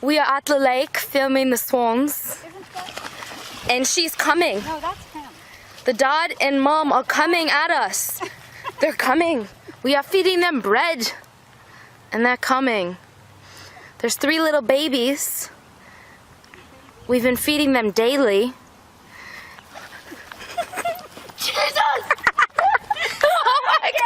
We are at the lake filming the swans. And she's coming. No, that's him. The dad and mom are coming at us. They're coming. We are feeding them bread. And they're coming. There's 3 little babies. We've been feeding them daily. Jesus! Oh my God!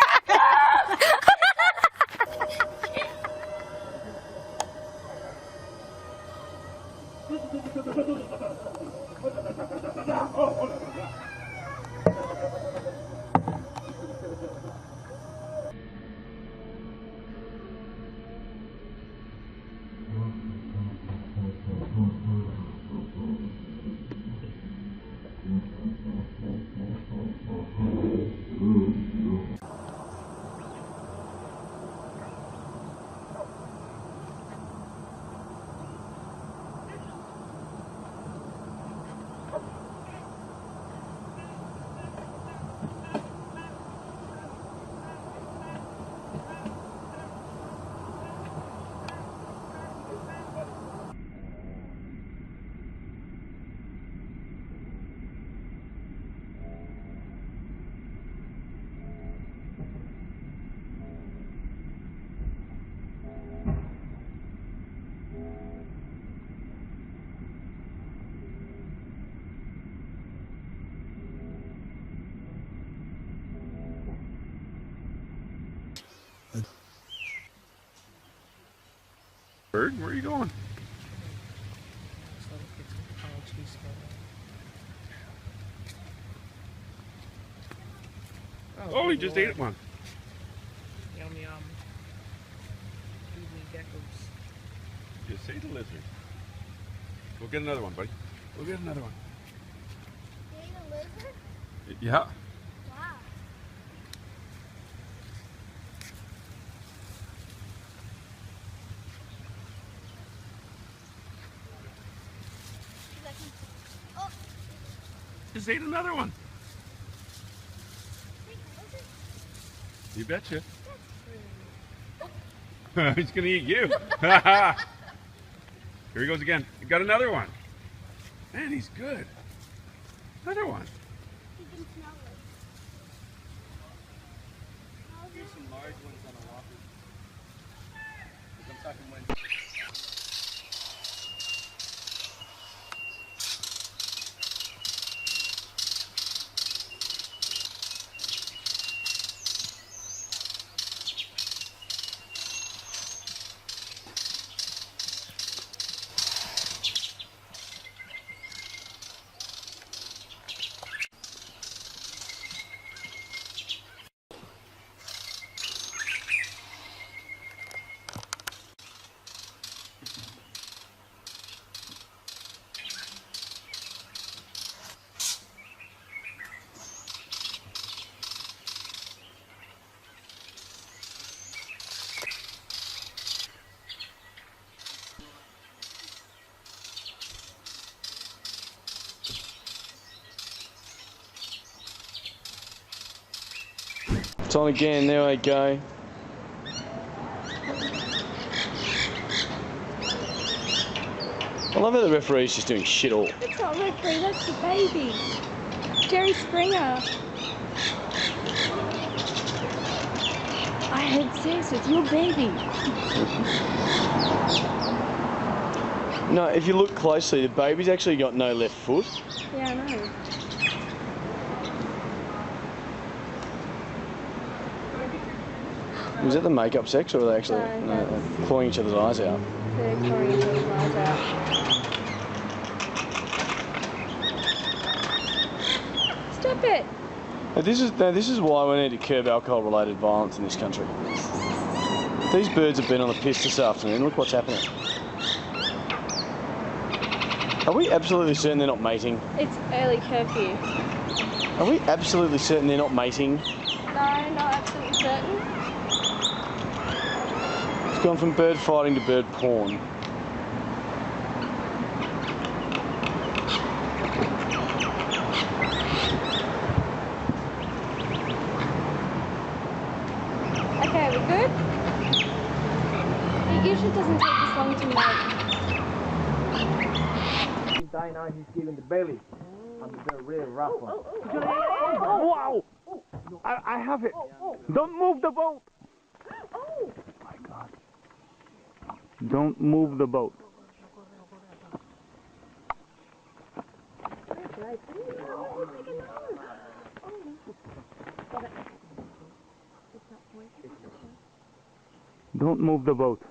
Bird, where are you going? Oh, he just ate one. Yum yum. Easy geckos. Just ate a lizard. We'll get another one, buddy. We'll get another one. You ate a lizard? Yeah. Wow. Oh, Just ate another one. You betcha. He's gonna eat you. Here he goes again. You got another one. Man, he's good. Another one. you can smell it. There's some large ones on a walker. I'm talking when. It's on again, there I go. I love how the referee's just doing shit all. It's not referee, that's the baby. Jerry Springer. I had sex with your baby. No, if you look closely, the baby's actually got no left foot. Yeah, I know. Was that the makeup sex or were they actually No, they're clawing each other's eyes out? They're clawing each other's eyes out. Stop it! Now, this is why we need to curb alcohol-related violence in this country. These birds have been on the piss this afternoon. Look what's happening. Are we absolutely certain they're not mating? It's early curfew. Are we absolutely certain they're not mating? No, not absolutely certain. It's gone from bird fighting to bird porn. Okay, we're good? It usually doesn't take this long to make. inside now he's giving the belly. And the really rough one. Wow! I have it. Don't move the boat. Oh my God! Don't move the boat. Don't move the boat.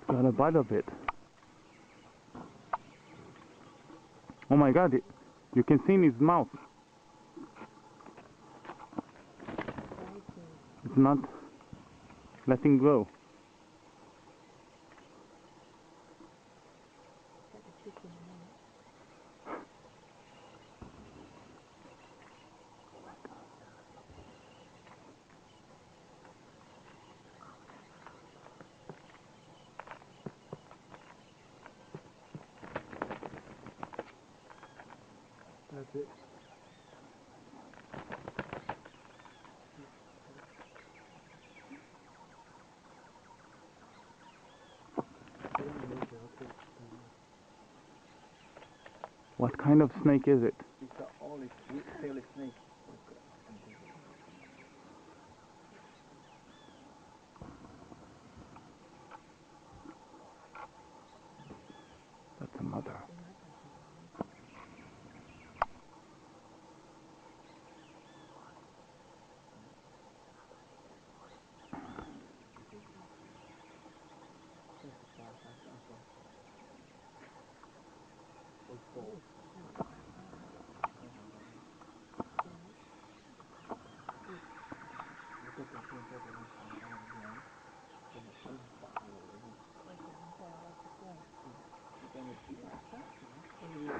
Got a bite of it. Oh my God, you can see in his mouth. It's not letting go. That's it. What kind of snake is it? It's the only sweet-tailed snake. That's a mother.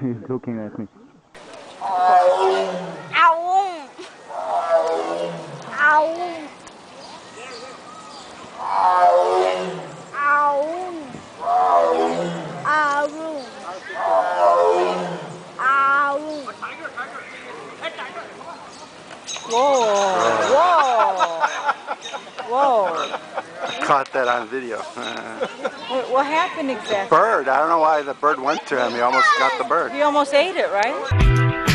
He's looking at me. Ow! Ow! Ow! Whoa. Caught that on video. What happened exactly? Bird. I don't know why the bird went to him. He almost got the bird. He almost ate it, right?